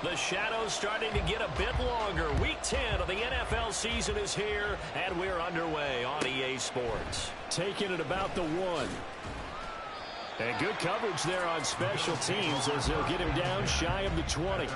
The shadow's starting to get a bit longer. Week 10 of the NFL season is here, and we're underway on EA Sports. Taking it about the 1. And good coverage there on special teams as they'll get him down shy of the 20.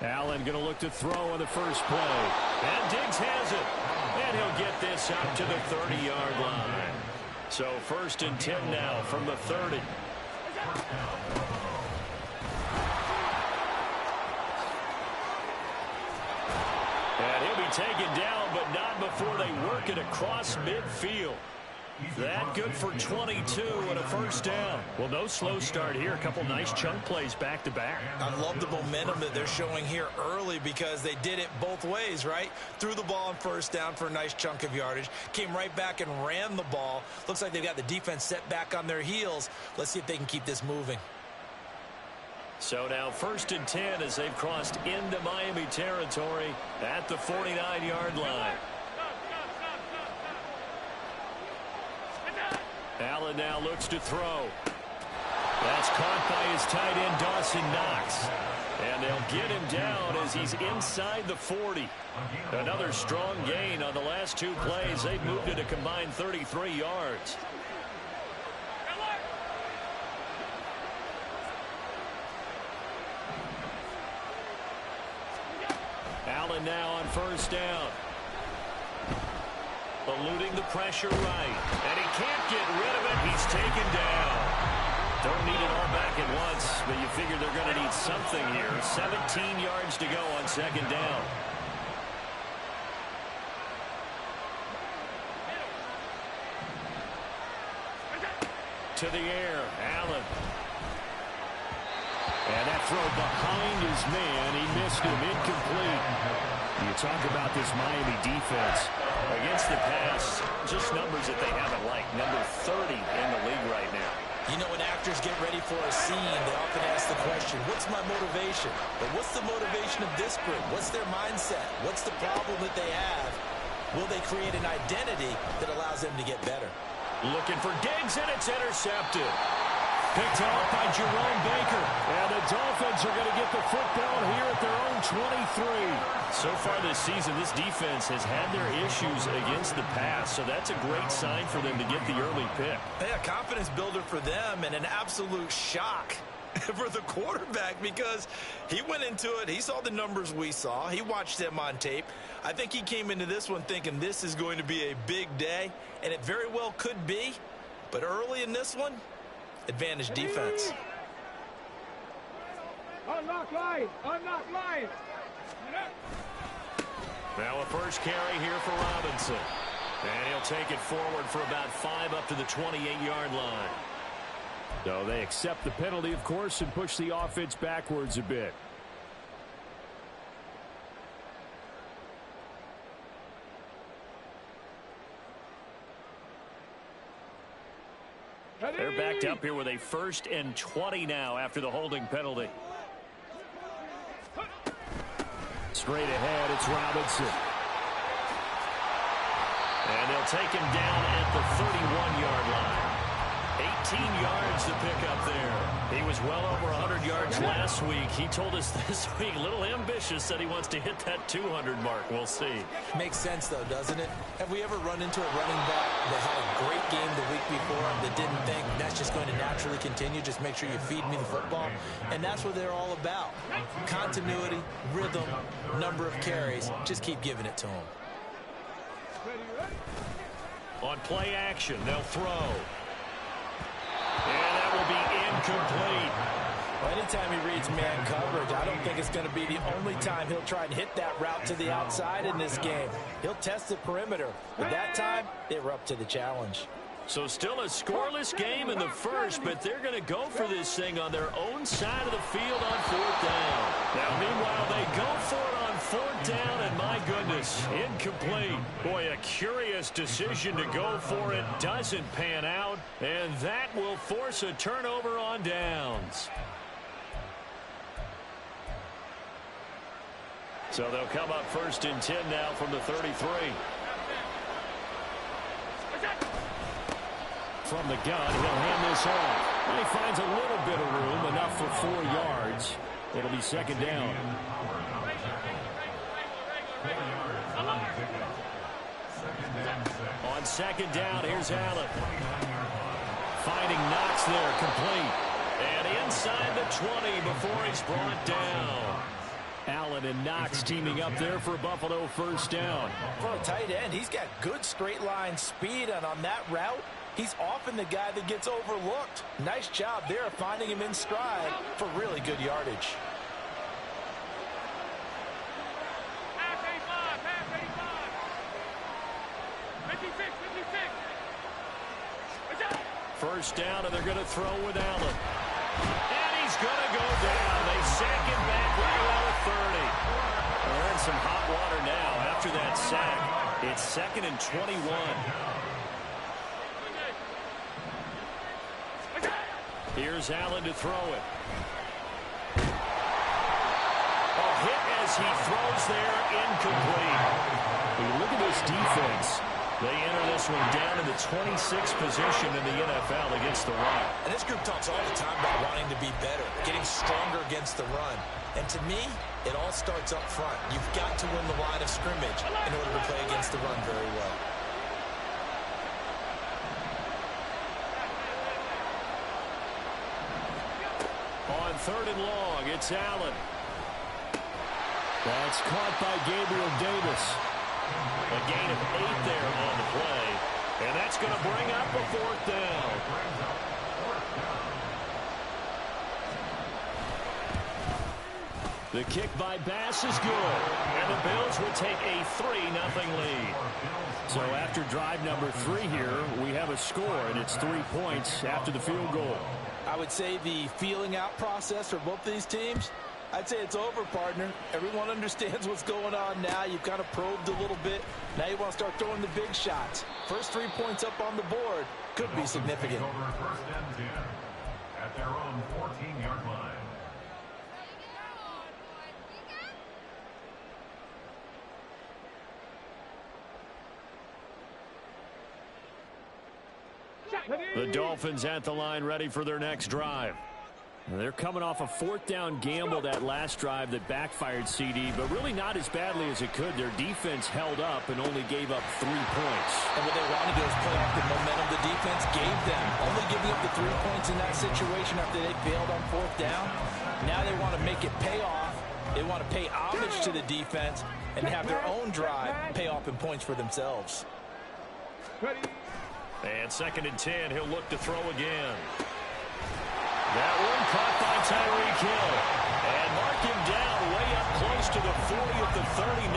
Allen going to look to throw on the first play. And Diggs has it. And he'll get this out to the 30-yard line. So 1st and 10 now from the 30. And he'll be taken down, but not before they work it across midfield. That good for 22 and a 1st down. Well, no slow start here. A couple nice chunk plays back-to-back. I love the momentum that they're showing here early because they did it both ways, right? Threw the ball on 1st down for a nice chunk of yardage. Came right back and ran the ball. Looks like they've got the defense set back on their heels. Let's see if they can keep this moving. So now 1st and 10 as they've crossed into Miami territory at the 49-yard line. Allen now looks to throw. That's caught by his tight end, Dawson Knox. And they'll get him down as he's inside the 40. Another strong gain on the last 2 plays. They've moved it a combined 33 yards. Allen now on 1st down. Eluding the pressure right. And he can't get rid of it. He's taken down. Don't need it all back at once, but you figure they're going to need something here. 17 yards to go on 2nd down. To the air, Allen. And that throw behind his man. He missed him. Incomplete. You talk about this Miami defense. Against the pass, just numbers that they haven't liked. Number 30 in the league right now. You know, when actors get ready for a scene, they often ask the question, what's my motivation? But what's the motivation of this group? What's their mindset? What's the problem that they have? Will they create an identity that allows them to get better? Looking for Diggs, and it's intercepted. Picked off by Jerome Baker. And the Dolphins are going to get the football here at their own 23. So far this season, this defense has had their issues against the pass, so that's a great sign for them to get the early pick. Yeah, confidence builder for them and an absolute shock for the quarterback because he went into it. He saw the numbers we saw. He watched them on tape. I think he came into this one thinking this is going to be a big day, and it very well could be. But early in this one, advantage defense. Unlock line! Unlock line! Now a first carry here for Robinson. And he'll take it forward for about 5 up to the 28-yard line. So they accept the penalty, of course, and push the offense backwards a bit. They're backed up here with a 1st and 20 now after the holding penalty. Straight ahead, it's Robinson. And they'll take him down at the 31-yard line. 18 yards to pick up there. He was well over 100 yards last week. He told us this week, a little ambitious, that he wants to hit that 200 mark. We'll see. Makes sense, though, doesn't it? Have we ever run into a running back that had a great game the week before that didn't think that's just going to naturally continue? Just make sure you feed me the football. And that's what they're all about. Continuity, rhythm, number of carries. Just keep giving it to them. On play action, they'll throw. And that will be incomplete. Well, anytime he reads man coverage, I don't think it's going to be the only time he'll try and hit that route to the outside in this game. He'll test the perimeter, but that time, they were up to the challenge. So still a scoreless game in the first, but they're going to go for this thing on their own side of the field on 4th down. Now, meanwhile, they go for it on 4th down, and my goodness, incomplete. Boy, a curious decision to go for it. Doesn't pan out, and that will force a turnover on downs. So they'll come up 1st and 10 now from the 33. From the gun, he'll hand this off. And he finds a little bit of room, enough for 4 yards. It'll be 2nd down. On 2nd down, here's Allen. Finding Knox there, complete. And inside the 20 before he's brought down. Allen and Knox teaming up there for Buffalo 1st down. For a tight end, he's got good straight line speed, and on that route, he's often the guy that gets overlooked. Nice job there of finding him in stride for really good yardage. Pass 85, pass 85. 56. 1st down, and they're going to throw with Allen. And he's going to go down. They sack him back right around the 30. They're in some hot water now after that sack. It's 2nd and 21. Here's Allen to throw it. A hit as he throws there, incomplete. When you look at this defense, they enter this one down in the 26th position in the NFL against the run. And this group talks all the time about wanting to be better, getting stronger against the run. And to me, it all starts up front. You've got to win the line of scrimmage in order to play against the run very well. On 3rd and long, it's Allen. that's caught by Gabriel Davis. A gain of 8 there on the play. And that's going to bring up a 4th down. The kick by Bass is good. And the Bills will take a 3-0 lead. So after drive number 3 here, we have a score, and it's 3 points after the field goal. I would say the feeling out process for both of these teams, I'd say it's over, partner. Everyone understands what's going on now. You've kind of probed a little bit. Now you want to start throwing the big shots. First 3 points up on the board could be significant. Over 1st and 10 at their own 14-yard line. The Dolphins at the line, ready for their next drive. They're coming off a 4th down gamble that last drive that backfired, CD, but really not as badly as it could. Their defense held up and only gave up 3 points. And what they want to do is play off the momentum the defense gave them. Only giving up the 3 points in that situation after they failed on 4th down. Now they want to make it pay off. They want to pay homage to the defense and have their own drive pay off in points for themselves. And 2nd and 10, he'll look to throw again. That one caught by Tyreek Hill. And mark him down way up close to the 40 at the 39.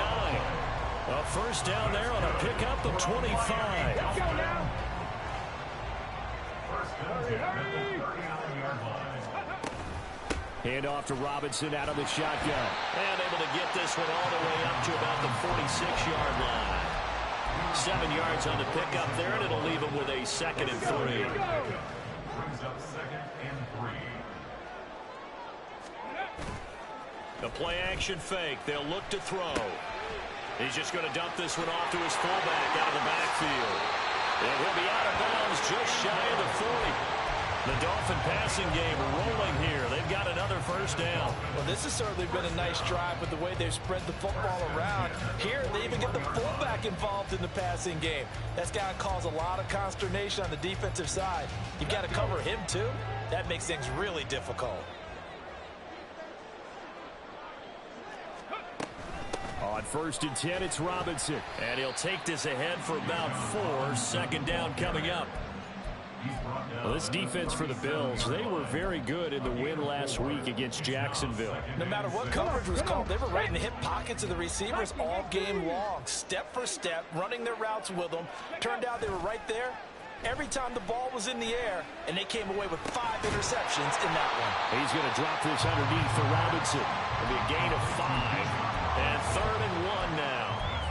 A 1st down there on a pickup of 25. Hand off to Robinson out of the shotgun. And able to get this one all the way up to about the 46-yard line. 7 yards on the pickup there, and it'll leave him with a 2nd and 3. Brings up 2nd and 3. The play action fake. They'll look to throw. He's just going to dump this one off to his fullback out of the backfield. And he'll be out of bounds just shy of the 40. The Dolphin passing game rolling here. They've got another 1st down. Well, this has certainly been a nice drive with the way they've spread the football around. Here, they even get the fullback involved in the passing game. That's got to cause a lot of consternation on the defensive side. You've got to cover him, too. That makes things really difficult. On 1st and 10, it's Robinson. And he'll take this ahead for about 4. 2nd down coming up. Well, this defense for the Bills, they were very good in the win last week against Jacksonville. No matter what coverage was called, they were right in the hip pockets of the receivers all game long. Step for step, running their routes with them. Turned out they were right there every time the ball was in the air, and they came away with 5 interceptions in that one. He's going to drop this underneath for Robinson. It'll be a gain of 5. And 3rd and 1 now.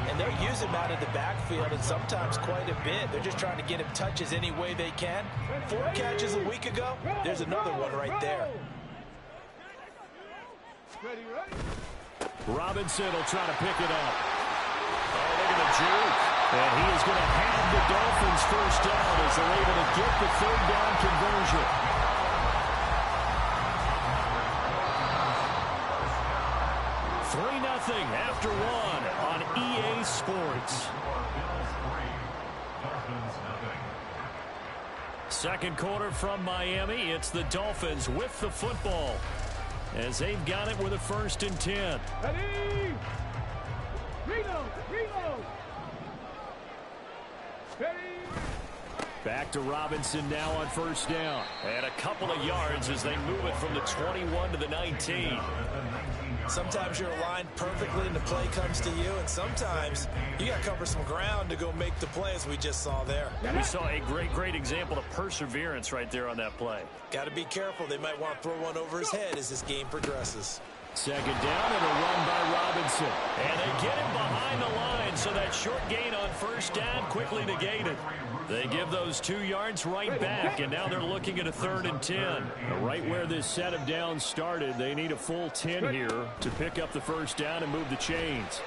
And they'll use him out of the backfield, and sometimes quite a bit. They're just trying to get him touches any way they can. 4 catches a week ago. There's another one right there. Robinson will try to pick it up. Oh, look at the juke. And he is going to have the Dolphins first down as they're able to get the 3rd down conversion. Nothing after 1 on EA Sports. Second quarter from Miami. It's the Dolphins with the football as they've got it with a 1st and 10. Ready? Reload! Reload! Ready? Back to Robinson now on 1st down. And a couple of yards as they move it from the 21 to the 19. Sometimes you're aligned perfectly and the play comes to you, and sometimes you got to cover some ground to go make the play, as we just saw there. We saw a great example of perseverance right there on that play. Got to be careful. They might want to throw one over his head as this game progresses. 2nd down and a run by Robinson. And they get him behind the line, so that short gain on 1st down quickly negated. They give those 2 yards right back, and now they're looking at a 3rd and 10. Right where this set of downs started, they need a full 10 here to pick up the 1st down and move the chains.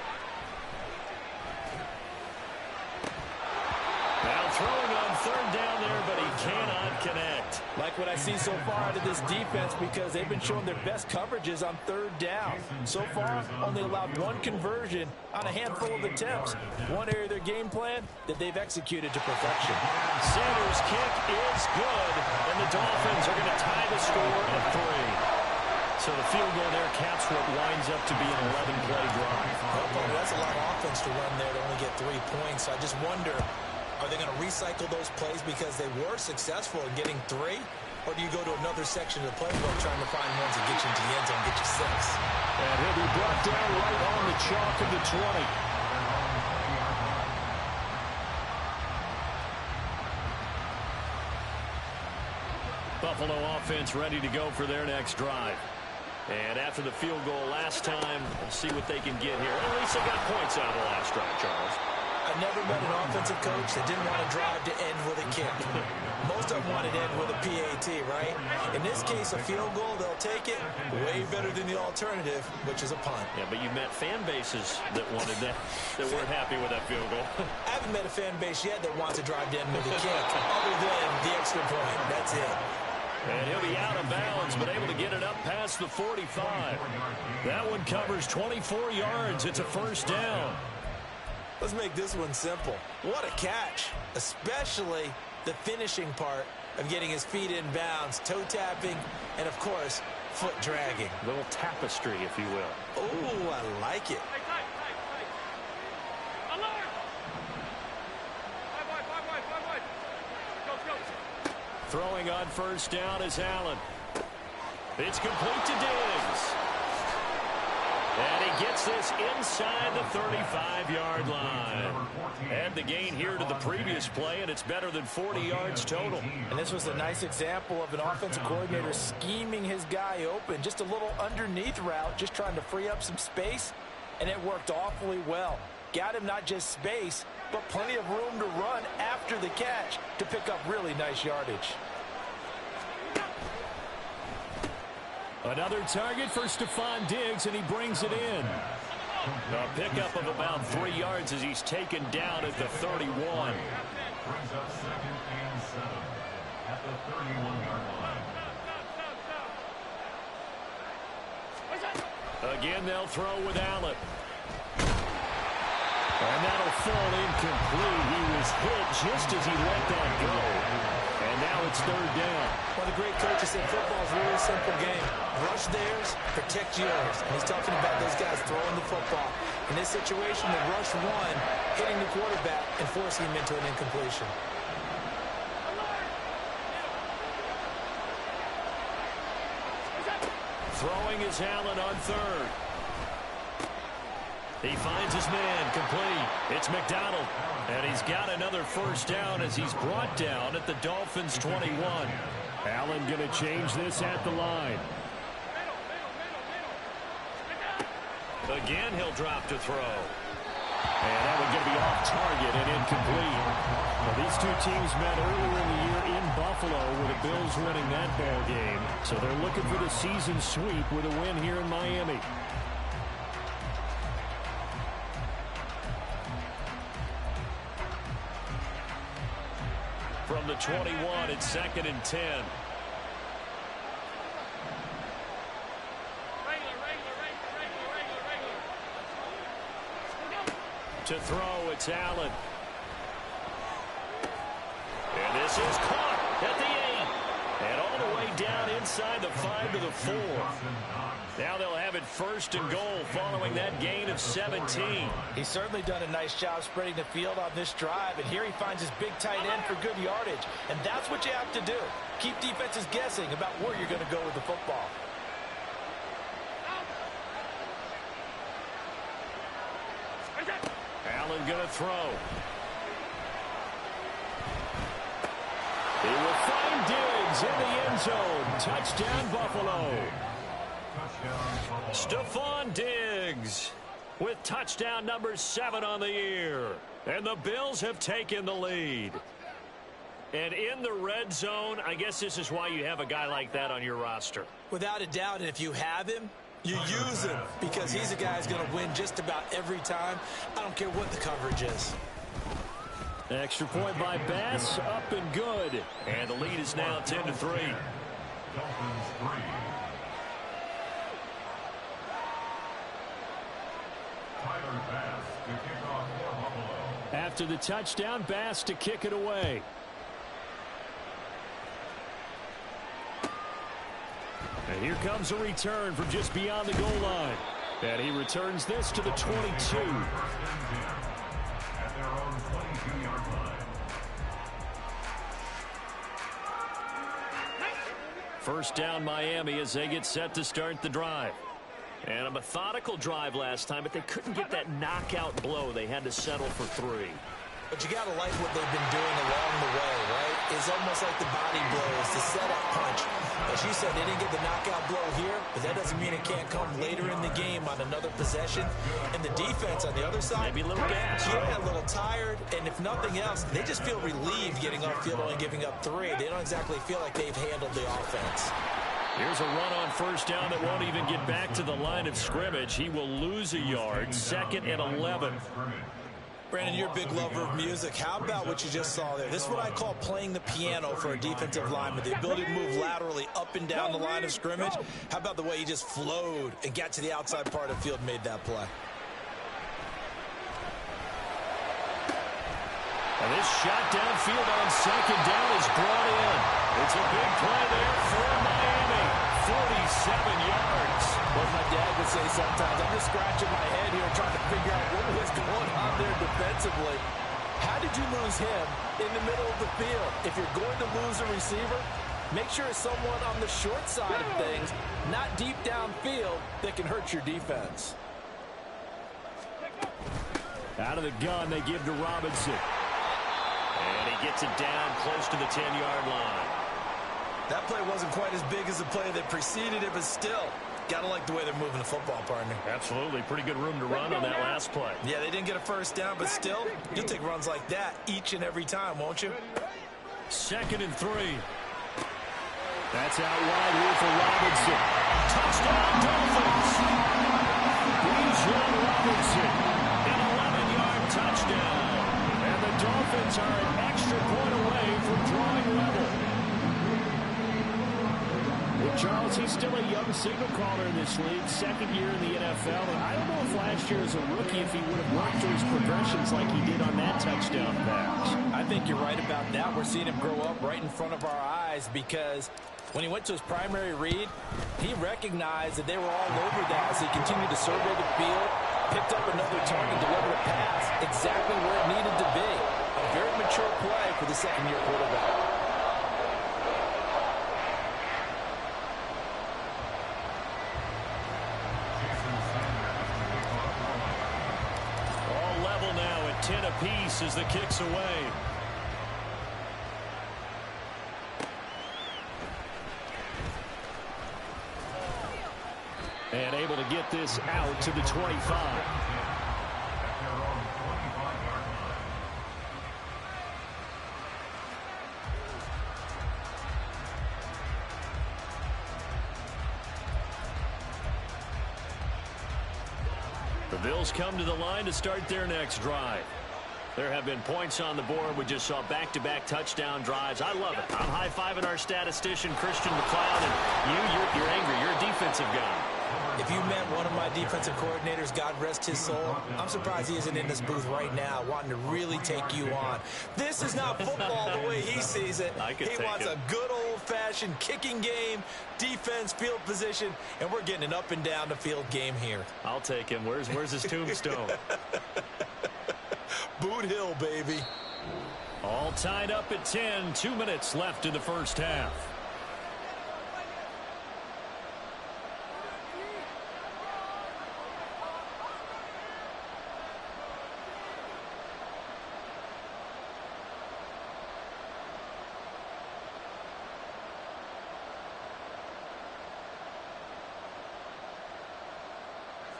Now throwing on 3rd down there, but he cannot connect. Like what I see so far out of this defense, because they've been showing their best coverages on 3rd down. So far, only allowed 1 conversion on a handful of attempts. One area of their game plan that they've executed to perfection. Sanders' kick is good, and the Dolphins are going to tie the score at 3. So the field goal there caps what winds up to be an 11-play drive. Oh, that's a lot of offense to run there to only get 3 points. I just wonder, are they going to recycle those plays because they were successful in getting 3? Or do you go to another section of the playbook trying to find ones that get you into the end zone and get you 6? And he'll be brought down right on the chalk of the 20. Buffalo offense ready to go for their next drive. And after the field goal last time, we'll see what they can get here. At least they got points out of the last drive, Charles. I've never met an offensive coach that didn't want to drive to end with a kick. Most of them wanted to end with a PAT, right? In this case, a field goal, they'll take it. Way better than the alternative, which is a punt. Yeah, but you met fan bases that wanted that, that weren't happy with that field goal. I haven't met a fan base yet that wants to drive to end with a kick, other than the extra point. That's it. And he'll be out of bounds, but able to get it up past the 45. That one covers 24 yards. It's a 1st down. Let's make this one simple. What a catch, especially the finishing part of getting his feet in bounds, toe tapping, and of course, foot dragging. A little tapestry, if you will. Oh, I like it. Hey, tight. Alert! 5 wide. Go. Throwing on 1st down is Allen. It's complete to Diggs. And he gets this inside the 35-yard line. And the gain here to the previous play, and it's better than 40 yards total. And this was a nice example of an offensive coordinator scheming his guy open. Just a little underneath route, just trying to free up some space, and it worked awfully well. Got him not just space, but plenty of room to run after the catch to pick up really nice yardage. Another target for Stephon Diggs, and he brings it in. A pickup of about 3 yards as he's taken down at the 31. Brings up 2nd and 7 at the 31-yard line. Again, they'll throw with Allen. And that'll fall incomplete. He was hit just as he let that go. And now it's 3rd down. One of the great coaches said football is a really simple game. Rush theirs, protect yours. And he's talking about those guys throwing the football. In this situation, the rush one, hitting the quarterback and forcing him into an incompletion. Throwing is Allen on 3rd. He finds his man, complete. It's McDonald. And he's got another first down as he's brought down at the Dolphins' 21. Allen going to change this at the line. Again, he'll drop to throw. And that one going to be off target and incomplete. Well, these two teams met earlier in the year in Buffalo with the Bills winning that ball game. So they're looking for the season sweep with a win here in Miami. From the 21, it's 2nd and 10. To throw, it's Allen. And this is caught at the 8. And all the way down inside the 5 to the 4. Now they'll have it 1st and goal following that gain of 17. He's certainly done a nice job spreading the field on this drive. And here he finds his big tight end for good yardage. And that's what you have to do. Keep defenses guessing about where you're going to go with the football. Allen going to throw. He will find Diggs in the end zone. Touchdown, Buffalo. Stephon Diggs with touchdown number 7 on the year. And the Bills have taken the lead. And in the red zone, I guess this is why you have a guy like that on your roster. Without a doubt, and if you have him, you use him because he's a guy who's going to win just about every time. I don't care what the coverage is. Extra point by Bass, up and good. And the lead is now 10-3. Dolphins 3. Tyler Bass to kick off for Buffalo. After the touchdown, Bass to kick it away. And here comes a return from just beyond the goal line. And he returns this to the 22. At their own 22-yard line. First down Miami as they get set to start the drive. And a methodical drive last time, but they couldn't get that knockout blow. They had to settle for 3. But you got to like what they've been doing along the way, right? It's almost like the body blows, the setup punch. As you said, they didn't get the knockout blow here, but that doesn't mean it can't come later in the game on another possession. And the defense on the other side, maybe a little gas. Yeah, a little tired. And if nothing else, they just feel relieved getting off field only giving up 3. They don't exactly feel like they've handled the offense. Here's a run on first down that won't even get back to the line of scrimmage. He will lose a yard. 2nd and 11. Brandon, you're a big lover of music. How about what you just saw there? This is what I call playing the piano for a defensive lineman. The ability to move laterally up and down the line of scrimmage. How about the way he just flowed and got to the outside part of the field and made that play? And this shot downfield on 2nd down is brought in. It's a big play there for Miami. 47 yards. What my dad would say sometimes, I'm just scratching my head here trying to figure out what was going on there defensively. How did you lose him in the middle of the field? If you're going to lose a receiver, make sure it's someone on the short side of things, not deep downfield, that can hurt your defense. Out of the gun, they give to Robinson. And he gets it down close to the 10-yard line. That play wasn't quite as big as the play that preceded it, but still, gotta like the way they're moving the football, partner. Absolutely. Pretty good room to run on that last play. Yeah, they didn't get a first down, but still, you'll take runs like that each and every time, won't you? 2nd and 3. That's out wide here for Robinson. Touchdown, Dolphins. Bijan Robinson. An 11-yard touchdown. And the Dolphins are an extra point away from drawing level. Well, Charles, he's still a young signal caller in this league, 2nd year in the NFL. And I don't know if last year as a rookie if he would have worked through his progressions like he did on that touchdown pass. I think you're right about that. We're seeing him grow up right in front of our eyes because when he went to his primary read, he recognized that they were all over that as he continued to survey the field, picked up another target, delivered a pass exactly where it needed to be. A very mature play for the 2nd-year quarterback. 10 apiece as the kick's away. And able to get this out to the 25. The Bills come to the line to start their next drive. There have been points on the board. We just saw back-to-back touchdown drives. I love it. I'm high-fiving our statistician, Christian McLeod, and you're angry. You're a defensive guy. If you met one of my defensive coordinators, God rest his soul, I'm surprised he isn't in this booth right now wanting to really take you on. This is not football the way he sees it. He wants a good old-fashioned kicking game, defense, field position, and we're getting an up-and-down-the-field game here. I'll take him. Where's his tombstone? Boot Hill, baby. All tied up at 10. 2 minutes left in the first half.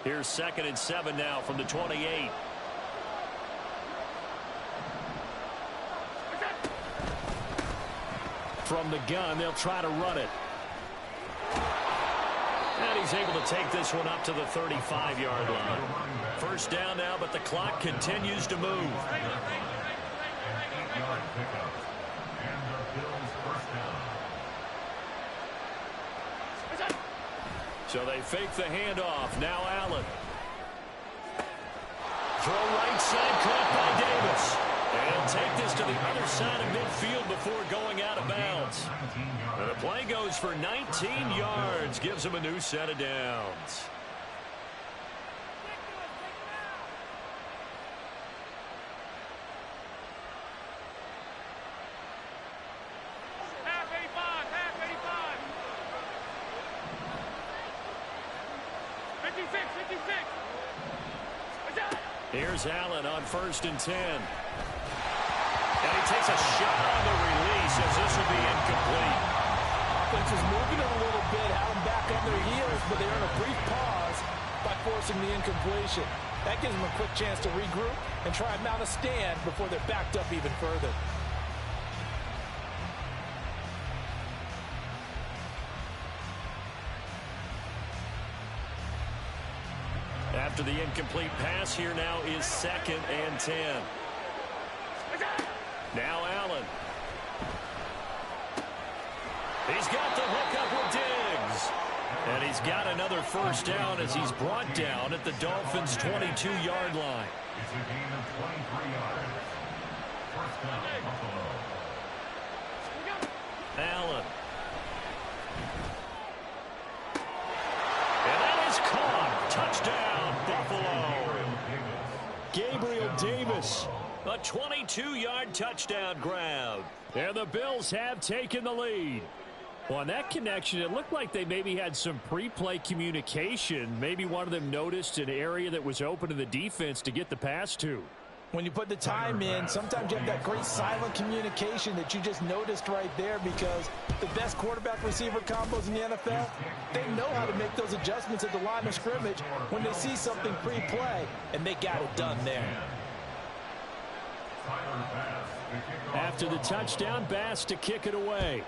Here's 2nd and 7 now from the 28. From the gun, they'll try to run it. And he's able to take this one up to the 35-yard line. First down now, but the clock continues to move. So they fake the handoff. Now Allen. Throw right side, caught by Davis. And take this to the other side of midfield before going out of bounds. And the play goes for 19 yards. Gives him a new set of downs. Half 85, half 85. 56, 56. Here's Allen on 1st and 10. And he takes a shot on the release as this will be incomplete. Offense was moving it a little bit, had them back on their heels, but they earn a brief pause by forcing the incompletion. That gives them a quick chance to regroup and try and mount a stand before they're backed up even further. After the incomplete pass, here now is 2nd and 10. Now Allen. He's got the hook up with Diggs. And he's got another first down as he's brought down at the Dolphins' 22-yard line. It's a gain of 23 yards. First down, Buffalo. Allen. And that is caught. Touchdown, Buffalo. Gabriel Davis. A 22-yard touchdown grab. And the Bills have taken the lead. Well, on that connection, it looked like they maybe had some pre-play communication. Maybe one of them noticed an area that was open to the defense to get the pass to. When you put the time in, sometimes you have that great silent communication that you just noticed right there, because the best quarterback-receiver combos in the NFL, they know how to make those adjustments at the line of scrimmage when they see something pre-play, and they got it done there. After the touchdown, Bass to kick it away.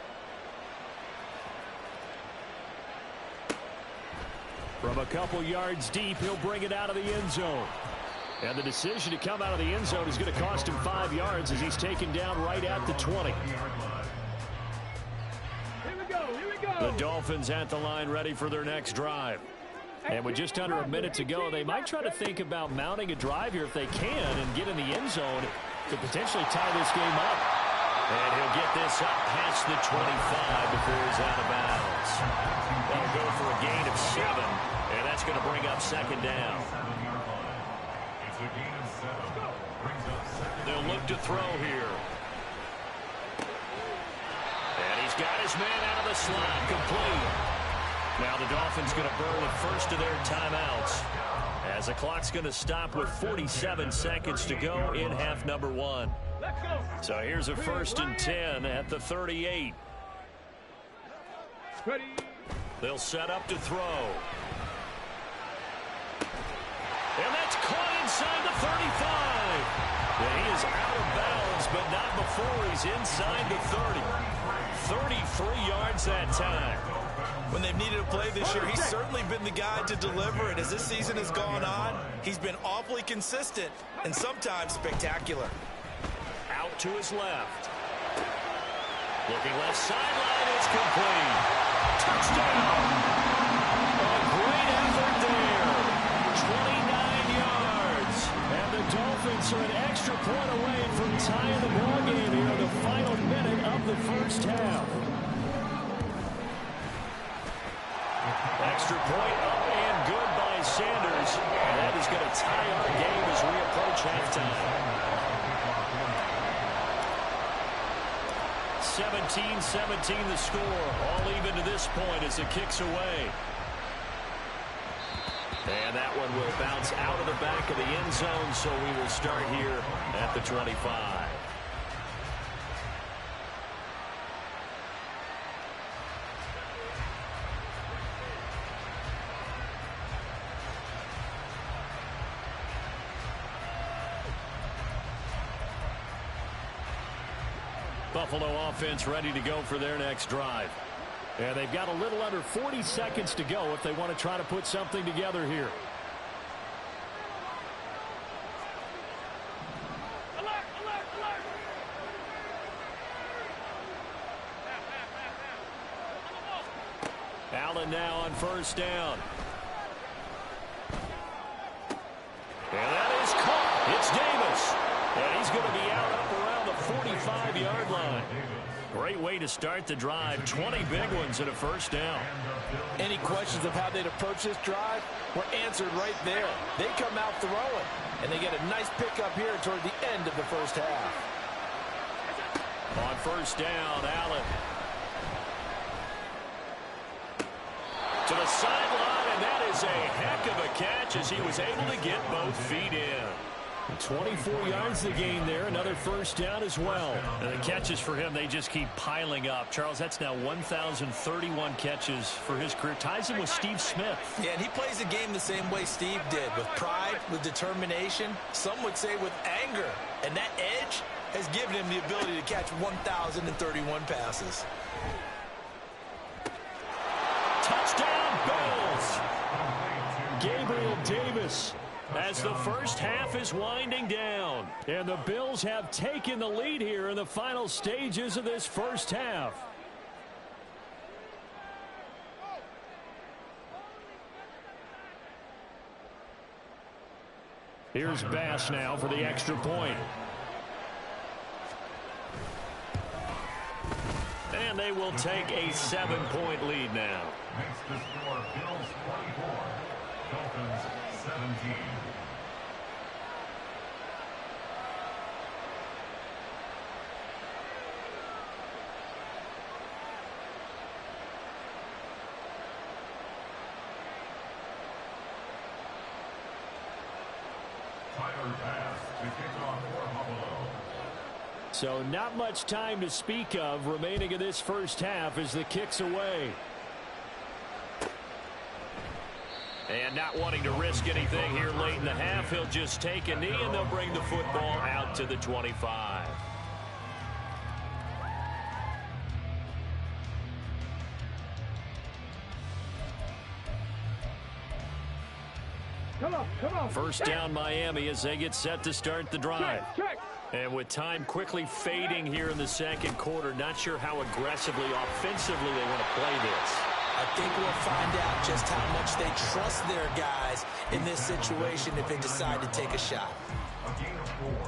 From a couple yards deep, he'll bring it out of the end zone. And the decision to come out of the end zone is going to cost him 5 yards as he's taken down right at the 20. Here we go, here we go. The Dolphins at the line ready for their next drive. And with just under a minute to go, they might try to think about mounting a drive here if they can and get in the end zone to potentially tie this game up. And he'll get this up past the 25 before he's out of bounds. That'll go for a gain of 7, and that's going to bring up 2nd down. They'll look to throw here. And he's got his man out of the slot, complete. Now the Dolphins going to burn the first of their timeouts. As the clock's going to stop with 47 seconds to go in half number one. Let's go. So here's a 1st and 10 at the 38. Ready. They'll set up to throw. And that's caught inside the 35. Yeah, he is out of bounds, but not before he's inside the 30. 33 yards that time. When they've needed a play this year, he's certainly been the guy to deliver it. As this season has gone on, he's been awfully consistent and sometimes spectacular. Out to his left. Looking left sideline, it's complete. Touchdown! A great effort there. 29 yards. And the Dolphins are an extra point away from tying the ball game here in the final minute of the first half. Extra point up and good by Sanders. And that is going to tie our game as we approach halftime. 17-17 the score. All even to this point as it kicks away. And that one will bounce out of the back of the end zone, so we will start here at the 25. Buffalo offense ready to go for their next drive. And they've got a little under 40 seconds to go if they want to try to put something together here. Alert, alert, alert. Allen now on 1st down. And that is caught. It's Davis. And he's going to be out up around the 45-yard line. Great way to start the drive. 20 big ones and a 1st down. Any questions of how they'd approach this drive were answered right there. They come out throwing, and they get a nice pickup here toward the end of the first half. On 1st down, Allen. To the sideline, and that is a heck of a catch as he was able to get both feet in. 24 yards the gain there. Another 1st down as well. And the catches for him, they just keep piling up. Charles, that's now 1,031 catches for his career. Ties him with Steve Smith. Yeah, and he plays the game the same way Steve did, with pride, with determination, some would say with anger. And that edge has given him the ability to catch 1,031 passes. Touchdown, Bills! Gabriel Davis. As the first half is winding down. And the Bills have taken the lead here in the final stages of this first half. Here's Bass now for the extra point. And they will take a 7-point lead now. Makes the score Bills 24, Dolphins 17. So not much time to speak of remaining in this first half as the kick's away. And not wanting to risk anything here late in the half, he'll just take a knee and they'll bring the football out to the 25. Come on. 1st down Miami as they get set to start the drive. Check. And with time quickly fading here in the second quarter, not sure how aggressively, offensively they want to play this. I think we'll find out just how much they trust their guys in this situation if they decide to take a shot.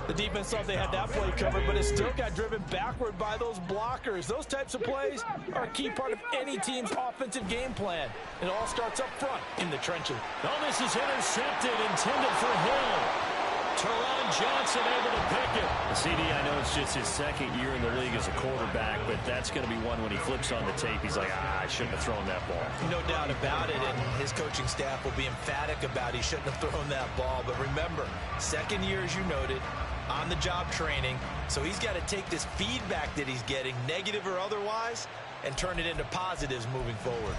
The defense thought they had that play covered, but it still got driven backward by those blockers. Those types of plays are a key part of any team's offensive game plan. It all starts up front in the trenches. Oh, this is intercepted, intended for Hill. Teron Johnson able to pick it. CD, I know it's just his second year in the league as a quarterback, but that's going to be one when he flips on the tape. He's like, I shouldn't have thrown that ball. No doubt about it, and his coaching staff will be emphatic about he shouldn't have thrown that ball. But remember, second year, as you noted, on-the-job training, so he's got to take this feedback that he's getting, negative or otherwise, and turn it into positives moving forward.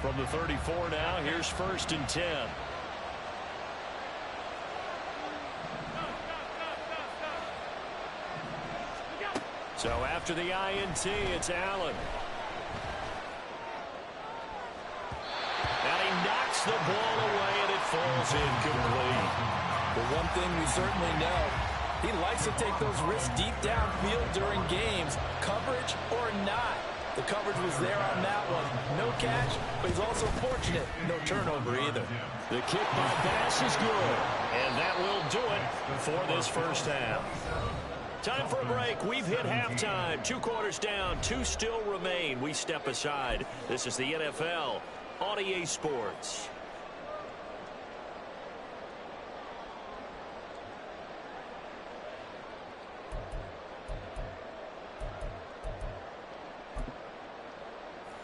From the 34 now, here's 1st and 10. So after the INT, it's Allen. And he knocks the ball away, and it falls incomplete. But one thing we certainly know, he likes to take those risks deep downfield during games, coverage or not. The coverage was there on that one. No catch, but he's also fortunate. No turnover either. The kick by Bass is good. And that will do it for this first half. Time for a break. We've hit halftime. 2 quarters down. 2 still remain. We step aside. This is the NFL on EA Sports.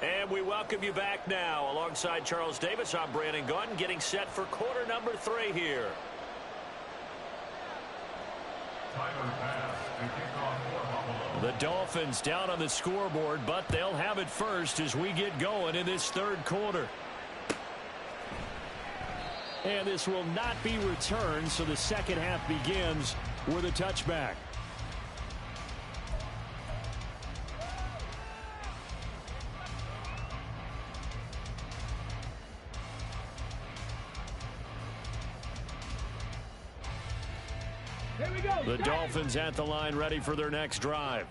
And we welcome you back now. Alongside Charles Davis, I'm Brandon Gaudin, getting set for quarter number 3 here. The Dolphins down on the scoreboard, but they'll have it first as we get going in this 3rd quarter. And this will not be returned, so the second half begins with a touchback. The Dolphins at the line, ready for their next drive.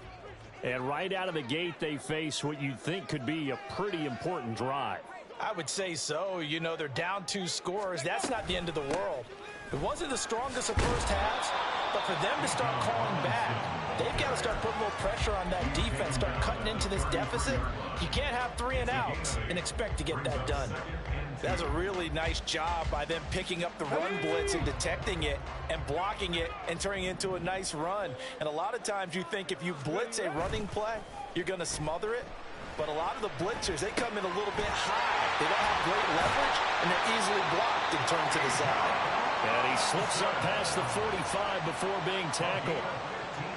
And right out of the gate, they face what you'd think could be a pretty important drive. I would say so. You know, they're down 2 scores. That's not the end of the world. It wasn't the strongest of first halves, but for them to start calling back, they've got to start putting a little pressure on that defense, start cutting into this deficit. You can't have 3 and outs and expect to get that done. That's a really nice job by them picking up the run blitz and detecting it and blocking it and turning it into a nice run. And a lot of times you think if you blitz a running play, you're going to smother it. But a lot of the blitzers, they come in a little bit high. They don't have great leverage, and they're easily blocked and turned to the side. And he slips up past the 45 before being tackled.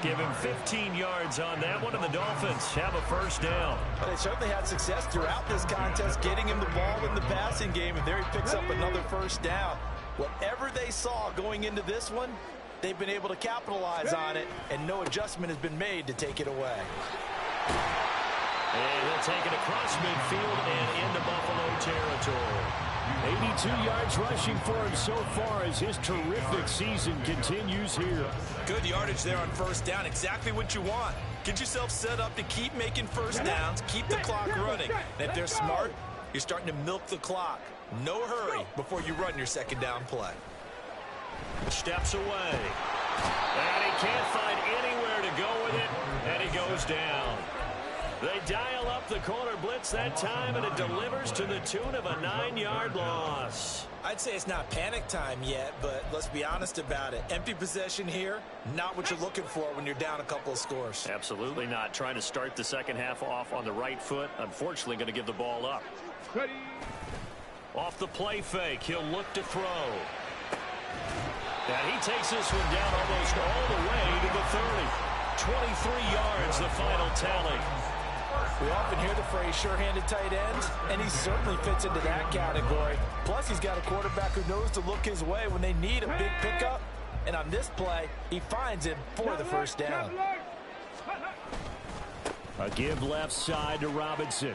Give him 15 yards on that one, and the Dolphins have a first down. They certainly had success throughout this contest, getting him the ball in the passing game, and there he picks up another first down. Whatever they saw going into this one, they've been able to capitalize on it, and no adjustment has been made to take it away. And he'll take it across midfield and into Buffalo territory. 82 yards rushing for him so far as his terrific season continues here. Good yardage there on first down. Exactly what you want. Get yourself set up to keep making first downs, keep the clock running. And if they're smart, you're starting to milk the clock. No hurry before you run your second down play. Steps away. And he can't find anywhere to go with it, and he goes down. They dial up the corner blitz that time, and it delivers to the tune of a 9-yard loss. I'd say it's not panic time yet, but let's be honest about it. Empty possession here, not what you're looking for when you're down a couple of scores. Absolutely not. Trying to start the second half off on the right foot. Unfortunately, going to give the ball up. Ready. Off the play fake, he'll look to throw. And he takes this one down almost all the way to the 30. 23 yards, the final tally. We often hear the phrase sure-handed tight ends, and he certainly fits into that category. Plus, he's got a quarterback who knows to look his way when they need a big pickup. And on this play, he finds him for the first down. A give left side to Robinson.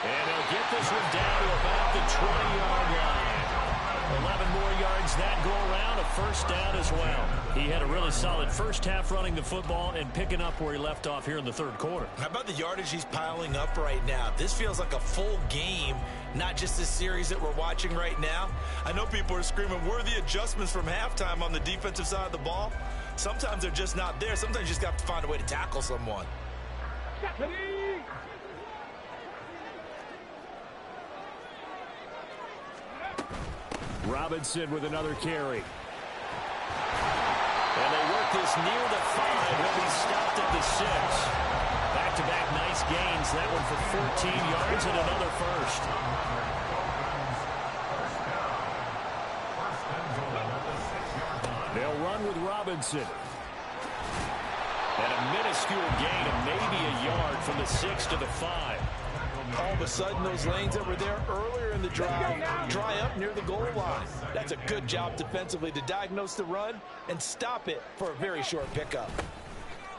And he'll get this one down to about the 20-yard line. 11 more yards that go around, a first down as well. He had a really solid first half running the football and picking up where he left off here in the 3rd quarter. How about the yardage he's piling up right now? This feels like a full game, not just this series that we're watching right now. I know people are screaming, where are the adjustments from halftime on the defensive side of the ball? Sometimes they're just not there. Sometimes you just got to find a way to tackle someone. Robinson with another carry. And they work this near the 5 when he stopped at the 6. Back-to-back nice gains. That one for 14 yards and another first. They'll run with Robinson. And a minuscule gain of maybe a yard from the 6 to the 5. All of a sudden, those lanes that were there earlier in the drive dry up near the goal line. That's a good job defensively to diagnose the run and stop it for a very short pickup.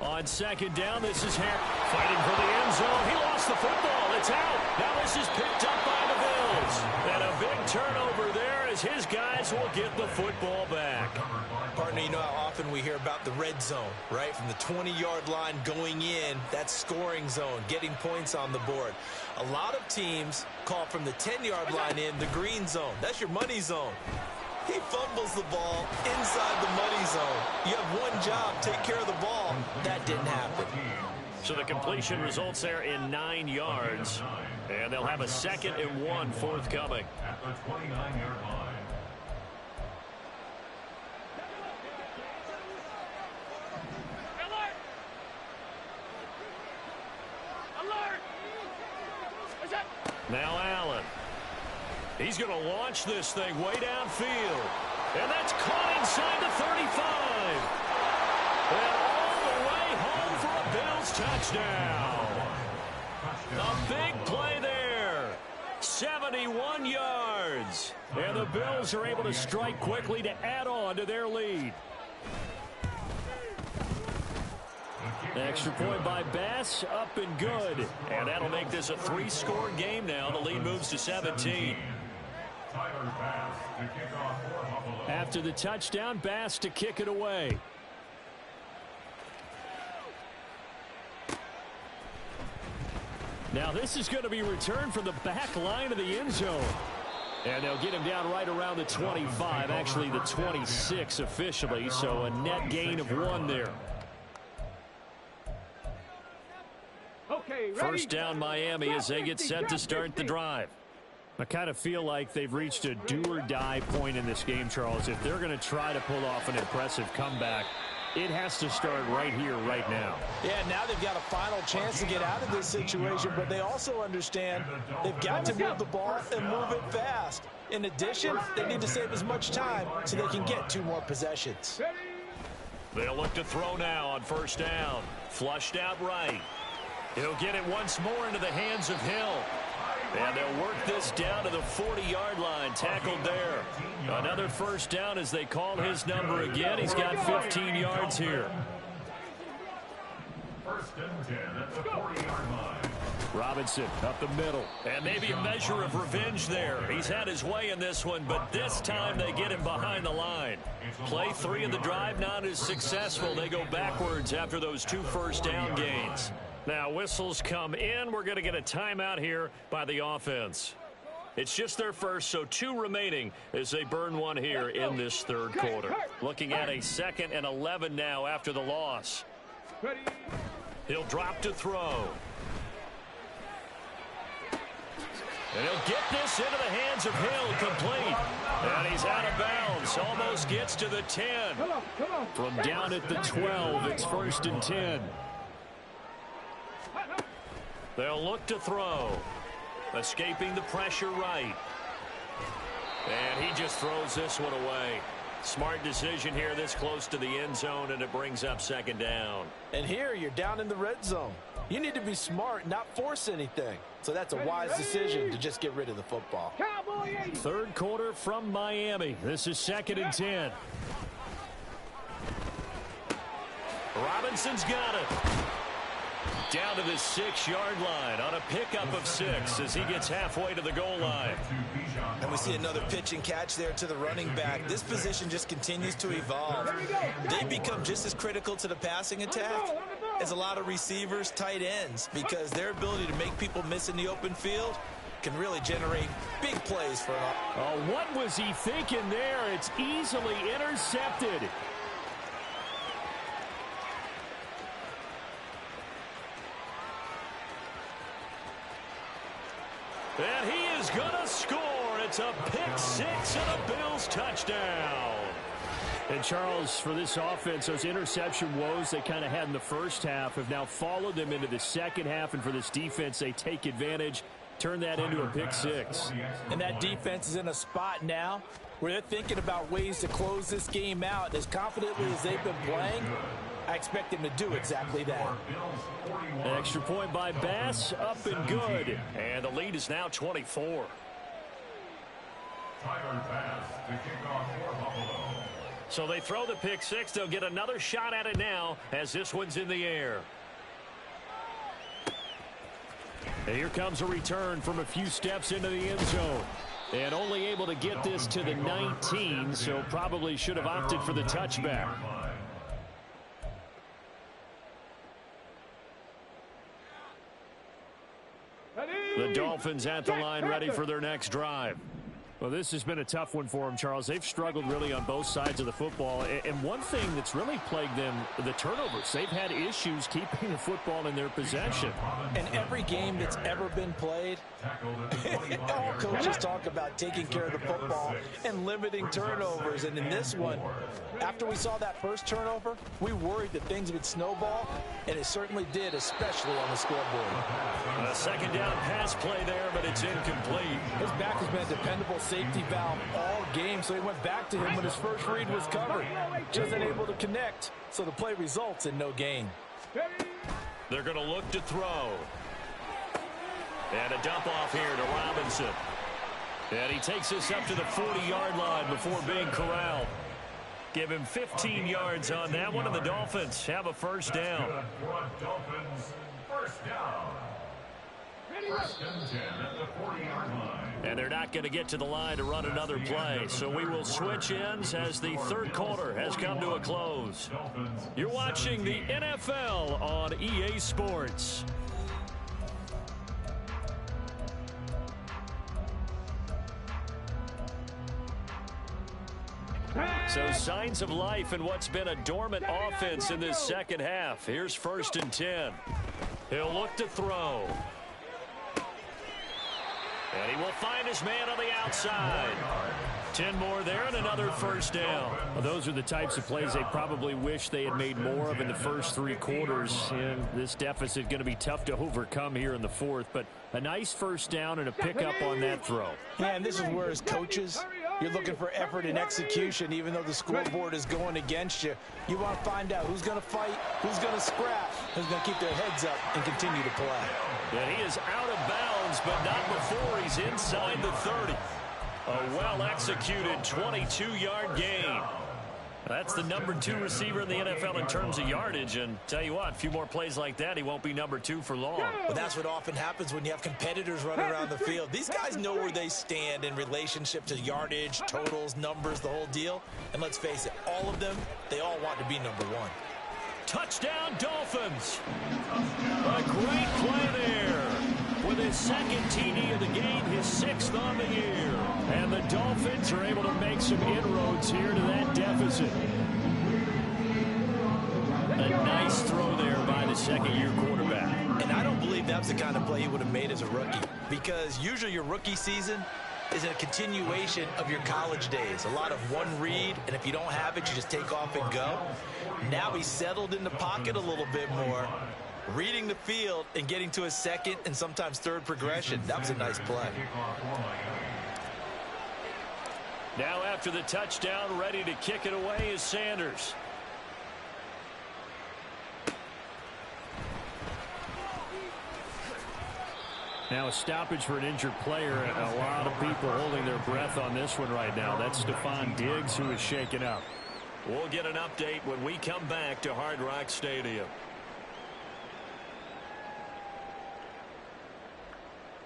On second down, this is Harris fighting for the end zone. He lost the football. It's out. Now this is picked up by the Bills. And a big turnover there as his guys will get the football back. Partner, you know how often we hear about the red zone, right? From the 20-yard line going in, that's scoring zone, getting points on the board. A lot of teams call from the 10-yard line in the green zone. That's your money zone. He fumbles the ball inside the money zone. You have one job, take care of the ball. That didn't happen. So the completion results there in 9 yards. And they'll have a 2nd and 1 forthcoming. At the 29-yard line. Now Allen. He's going to launch this thing way downfield. And that's caught inside the 35. And all the way home for a Bills touchdown. A big play there. 71 yards. And the Bills are able to strike quickly to add on to their lead. Extra point by Bass, up and good. And that'll make this a 3-score game now. The lead moves to 17. After the touchdown, Bass to kick it away. Now this is going to be returned from the back line of the end zone. And they'll get him down right around the 25, actually the 26 officially, so a net gain of 1 there. Okay, ready? First down Miami as they get set to start the drive. I kind of feel like they've reached a do-or-die point in this game, Charles. If they're going to try to pull off an impressive comeback, it has to start right here, right now. Yeah, now they've got a final chance to get out of this situation, but they also understand they've got to move the ball and move it fast. In addition, they need to save as much time so they can get 2 more possessions. They'll look to throw now on first down. Flushed out right. He'll get it once more into the hands of Hill. And they'll work this down to the 40-yard line. Tackled there. Another first down as they call his number again. He's got 15 yards here. First and 10 at the 40-yard line. Robinson up the middle. And maybe a measure of revenge there. He's had his way in this one, but this time they get him behind the line. Play 3 of the drive not as successful. They go backwards after those 2 first down gains. Now whistles come in. We're going to get a timeout here by the offense. It's just their first, so 2 remaining as they burn 1 here in this 3rd quarter. Looking at a 2nd and 11 now after the loss. He'll drop to throw. And he'll get this into the hands of Hill, complete. And he's out of bounds. Almost gets to the 10. From down at the 12, it's 1st and 10. They'll look to throw. Escaping the pressure right. And he just throws this one away. Smart decision here this close to the end zone, and it brings up 2nd down. And here you're down in the red zone. You need to be smart, not force anything. So that's a wise decision to just get rid of the football. 3rd quarter from Miami. This is 2nd and 10. Robinson's got it. Down to the 6-yard line on a pickup of 6 as he gets halfway to the goal line. And we see another pitch and catch there to the running back. This position just continues to evolve. They become just as critical to the passing attack as a lot of receivers, tight ends, because their ability to make people miss in the open field can really generate big plays for them. Oh, what was he thinking there? It's easily intercepted. And he is going to score. It's a pick six and a Bills touchdown. And, Charles, for this offense, those interception woes they kind of had in the first half have now followed them into the second half. And for this defense, they take advantage, turn that into a pick six. And that defense is in a spot now where they're thinking about ways to close this game out. As confidently as they've been playing, I expect them to do exactly that. An extra point by Bass, up and good. And the lead is now 24. Tyler Bass to kick off for Buffalo. So they throw the pick six. They'll get another shot at it now as this one's in the air. And here comes a return from a few steps into the end zone. And only able to get this to the 19, so probably should have opted for the touchback. The Dolphins at the line ready for their next drive. Well, this has been a tough one for them, Charles. They've struggled really on both sides of the football. And one thing that's really plagued them, the turnovers. They've had issues keeping the football in their possession. And every game that's ever been played, all coaches talk about taking care of the football and limiting turnovers. And in this one, after we saw that first turnover, we worried that things would snowball, and it certainly did, especially on the scoreboard. A second down pass play there, but it's incomplete. His back has been a dependable safety valve all game, so he went back to him when his first read was covered. Just unable to connect, so the play results in no gain. They're going to look to throw. And a dump off here to Robinson. And he takes this up to the 40-yard line before being corralled. Give him 15 yards on that one, and the Dolphins have a first down. Dolphins, first down. First and 10 at the 40-yard line. And they're not going to get to the line to run another play. So we will switch ends as the third quarter has come to a close. You're watching the NFL on EA Sports. So signs of life in what's been a dormant offense in this second half. Here's first and 10. He'll look to throw. And he will find his man on the outside. 10 more there and another first down. Well, those are the types of plays they probably wish they had made more of in the first three quarters. And this deficit going to be tough to overcome here in the fourth. But a nice first down and a pickup on that throw. Yeah, and this is where as coaches, you're looking for effort and execution, even though the scoreboard is going against you. You want to find out who's going to fight, who's going to scrap, who's going to keep their heads up and continue to play. And he is out of bounds, but not before he's inside the 30. A well-executed 22-yard gain. That's the number 2 receiver in the NFL in terms of yardage. And tell you what, a few more plays like that, he won't be number 2 for long. Well, that's what often happens when you have competitors running around the field. These guys know where they stand in relationship to yardage, totals, numbers, the whole deal. And let's face it, all of them, they all want to be number 1. Touchdown, Dolphins. A great play there. With his second TD of the game, his 6th on the year. And the Dolphins are able to make some inroads here to that deficit. A nice throw there by the second-year quarterback. And I don't believe that's the kind of play he would have made as a rookie. Because usually your rookie season is a continuation of your college days. A lot of one read, and if you don't have it, you just take off and go. Now he's settled in the pocket a little bit more, reading the field and getting to a second and sometimes third progression. That was a nice play. Now after the touchdown, ready to kick it away is Sanders. Now a stoppage for an injured player, and a lot of people holding their breath on this one right now. That's Stephon Diggs, who is shaken up. We'll get an update when we come back to Hard Rock Stadium.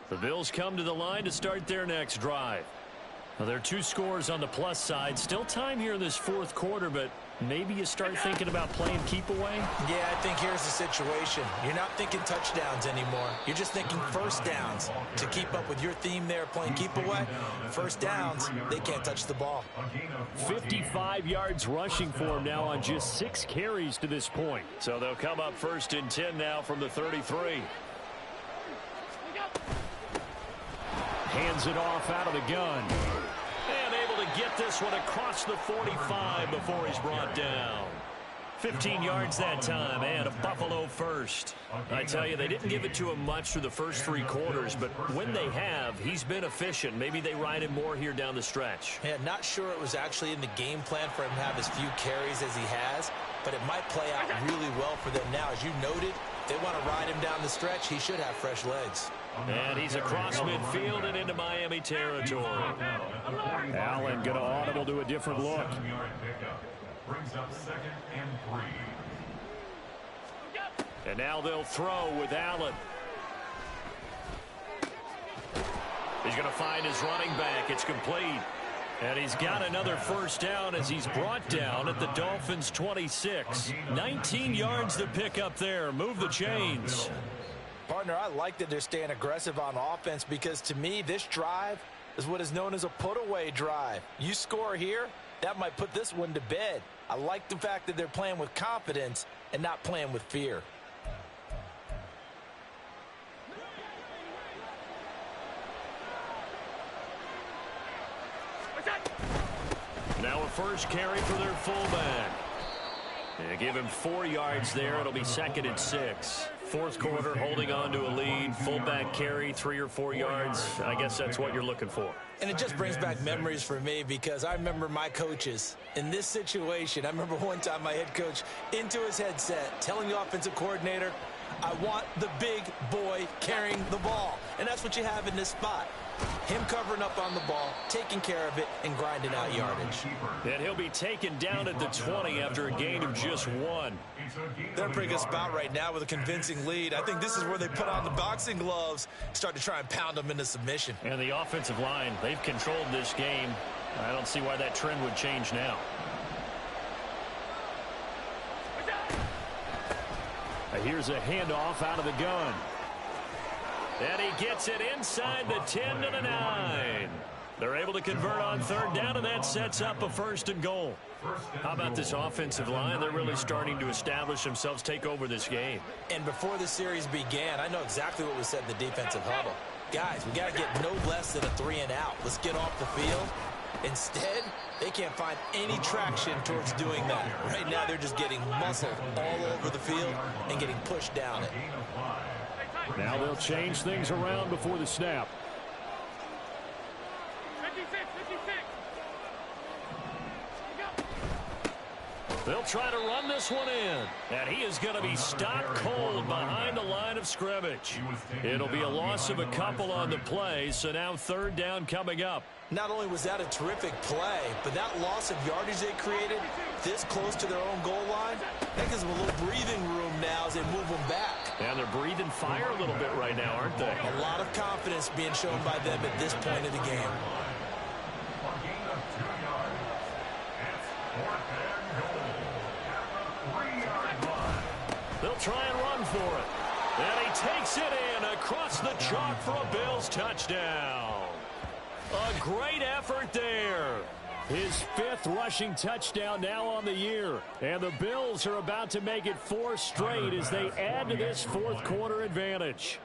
The Bills come to the line to start their next drive. Now, there are 2 scores on the plus side. Still time here in this fourth quarter, but maybe you start thinking about playing keep away? Yeah, I think here's the situation. You're not thinking touchdowns anymore. You're just thinking first downs. To keep up with your theme there, playing keep away, first downs, they can't touch the ball. 55 yards rushing for him now on just 6 carries to this point. So they'll come up first and 10 now from the 33. Hands it off out of the gun. And able to get this one across the 45 before he's brought down. 15 yards that time, and a Buffalo first. I tell you, they didn't give it to him much through the first 3 quarters, but when they have, he's been efficient. Maybe they ride him more here down the stretch. Yeah, not sure it was actually in the game plan for him to have as few carries as he has, but it might play out really well for them now. As you noted, if they want to ride him down the stretch, he should have fresh legs. And he's across midfield and into Miami territory. Allen going to audible to a different look. Brings up 2nd and 3. And now they'll throw with Allen. He's going to find his running back. It's complete. And he's got another first down as he's brought down at the Dolphins' 26. 19 yards to pick up there. Move the chains. Partner, I like that they're staying aggressive on offense because to me, this drive is what is known as a put-away drive. You score here, that might put this one to bed. I like the fact that they're playing with confidence and not playing with fear. Now a first carry for their fullback. They give him 4 yards there. It'll be 2nd and 6. Fourth quarter, holding on to a lead. Fullback carry, 3 or 4 yards. I guess that's what you're looking for. And it just brings back memories for me because I remember my coaches in this situation. I remember one time my head coach into his headset telling the offensive coordinator, I want the big boy carrying the ball. And that's what you have in this spot. Him covering up on the ball, taking care of it, and grinding out yardage. And he'll be taken down at the 20 after a gain of just 1. They're in a pretty good spot right now with a convincing lead. I think this is where they put on the boxing gloves, start to try and pound them into submission. And the offensive line, they've controlled this game. I don't see why that trend would change now. Here's a handoff out of the gun. And he gets it inside the 10 to the 9. They're able to convert on third down, and that sets up a 1st and goal. How about this offensive line? They're really starting to establish themselves, take over this game. And before the series began, I know exactly what was said in the defensive huddle. Guys, we got to get no less than a 3 and out. Let's get off the field. Instead, they can't find any traction towards doing that. Right now, they're just getting muscled all over the field and getting pushed down it. Now they'll change things around before the snap. 56. They'll try to run this one in. And he is going to be stopped cold behind the line of scrimmage. It'll be a loss of a couple on the play, so now 3rd down coming up. Not only was that a terrific play, but that loss of yardage they created this close to their own goal line, that gives them a little breathing room now as they move them back. And they're breathing fire a little bit right now, aren't they? A lot of confidence being shown by them at this point of the game. They'll try and run for it. And he takes it in across the chalk for a Bills touchdown. A great effort there. His 5th rushing touchdown now on the year. And the Bills are about to make it 4 straight as they add to this 4th quarter advantage.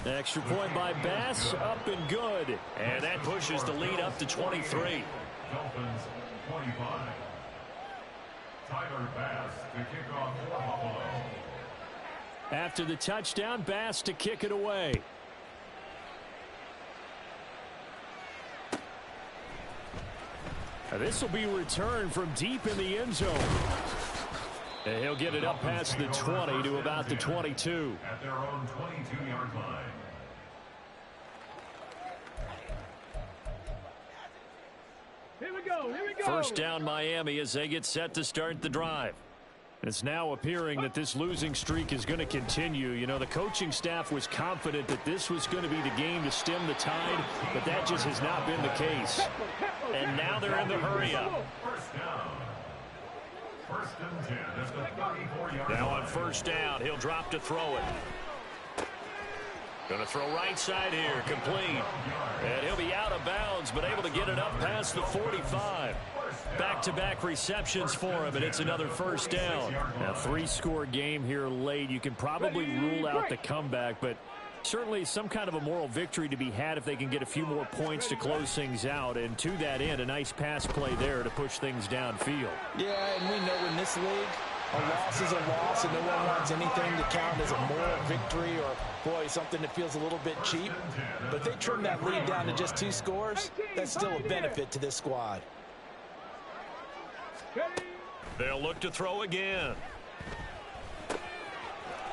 Extra point by Bass, up and good. And that pushes the lead up to 23. Dolphins 25. Tyler Bass to kick off for Buffalo. After the touchdown, Bass to kick it away. This will be returned from deep in the end zone. And he'll get it up past the 20 to about the 22. At their own 22-yard line. Here we go. First down Miami as they get set to start the drive. It's now appearing that this losing streak is going to continue. You know, the coaching staff was confident that this was going to be the game to stem the tide, but that just has not been the case. And now they're in the hurry-up. First down. 1st and 10 at the 34-yard line. Now on first down, he'll drop to throw it. Going to throw right side here, complete. And he'll be out of bounds, but able to get it up past the 45. Back-to-back receptions for him, and it's another first down. Now, 3-score game here late. You can probably rule out the comeback, but Certainly some kind of a moral victory to be had if they can get a few more points to close things out. And to that end, a nice pass play there to push things downfield. Yeah, and we know in this league, a loss is a loss, and no one wants anything to count as a moral victory or, boy, something that feels a little bit cheap. But if they trim that lead down to just 2 scores, that's still a benefit to this squad. They'll look to throw again.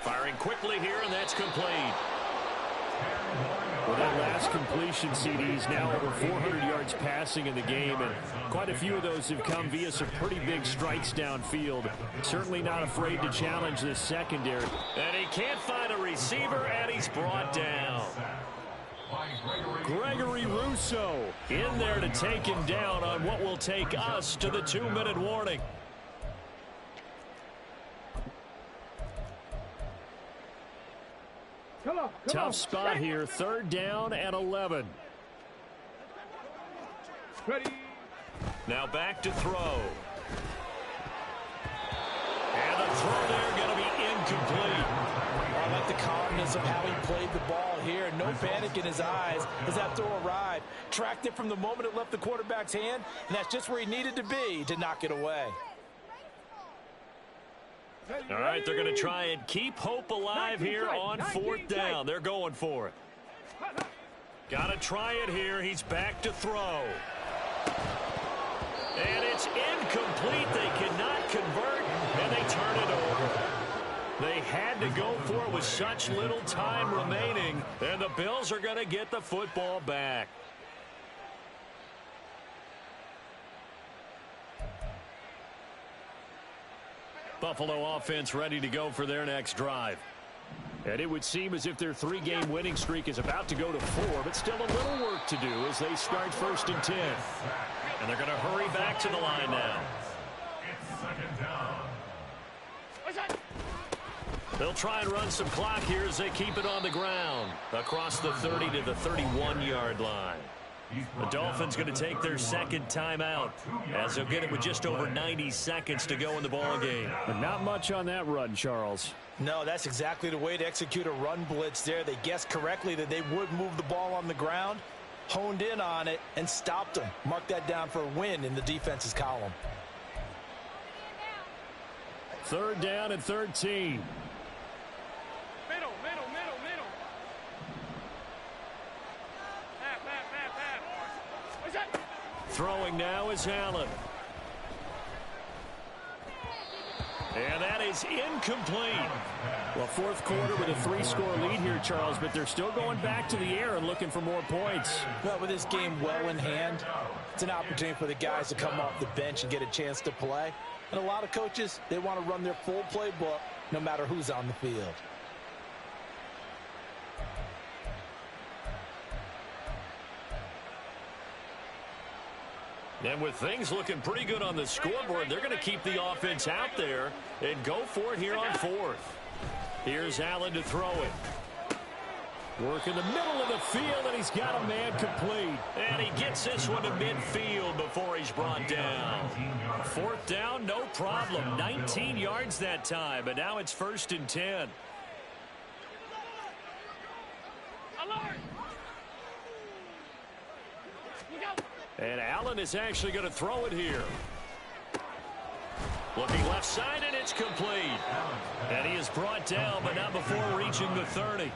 Firing quickly here, and that's complete. With that last completion, CD's now over 400 yards passing in the game, and quite a few of those have come via some pretty big strikes downfield. Certainly not afraid to challenge this secondary. And he can't find a receiver, and he's brought down. Gregory Rousseau in there to take him down on what will take us to the 2-minute warning. Tough spot here, 3rd down and 11. Ready. Now back to throw. And the throw there going to be incomplete. I like the calmness of how he played the ball here. No panic in his eyes as that throw arrived. Tracked it from the moment it left the quarterback's hand, and that's just where he needed to be to knock it away. All right, they're going to try and keep hope alive here on 4th down. They're going for it. Got to try it here. He's back to throw. And it's incomplete. They cannot convert, and they turn it over. They had to go for it with such little time remaining, and the Bills are going to get the football back. Buffalo offense ready to go for their next drive. And it would seem as if their 3-game winning streak is about to go to 4, but still a little work to do as they start 1st and 10. And they're going to hurry back to the line now. They'll try and run some clock here as they keep it on the ground across the 30 to the 31-yard line. The Dolphins going to take their 2nd timeout as they'll get it with just over 90 seconds to go in the ball game. But not much on that run, Charles. No, that's exactly the way to execute a run blitz there. They guessed correctly that they would move the ball on the ground, honed in on it, and stopped them. Mark that down for a win in the defense's column. 3rd down and 13. Middle. Throwing now is Allen. And that is incomplete. Well, 4th quarter with a 3-score lead here, Charles, but they're still going back to the air and looking for more points. Well, with this game well in hand, it's an opportunity for the guys to come off the bench and get a chance to play. And a lot of coaches, they want to run their full playbook no matter who's on the field. And with things looking pretty good on the scoreboard, they're going to keep the offense out there and go for it here on 4th. Here's Allen to throw it. Work in the middle of the field, and he's got a man complete. And he gets this one to midfield before he's brought down. 4th down, no problem. 19 yards that time, but now it's 1st and 10. And Allen is actually going to throw it here. Looking left side, and it's complete. And he is brought down, but not before reaching the 30.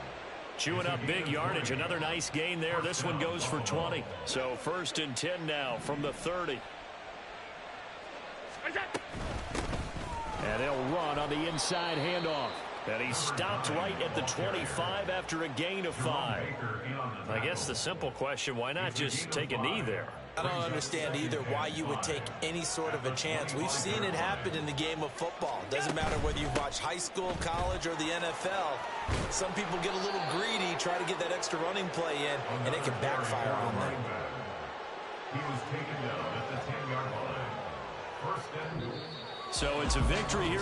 Chewing up big yardage. Another nice gain there. This one goes for 20. So 1st and 10 now from the 30. And they'll run on the inside handoff. And he stopped right at the 25 after a gain of 5. I guess the simple question, why not just take a knee there? I don't understand either why you would take any sort of a chance. We've seen it happen in the game of football. Doesn't matter whether you've watched high school, college, or the NFL. Some people get a little greedy, try to get that extra running play in, and it can backfire on them. He was taken down at the 10-yard line. 1st and goal. So it's a victory here.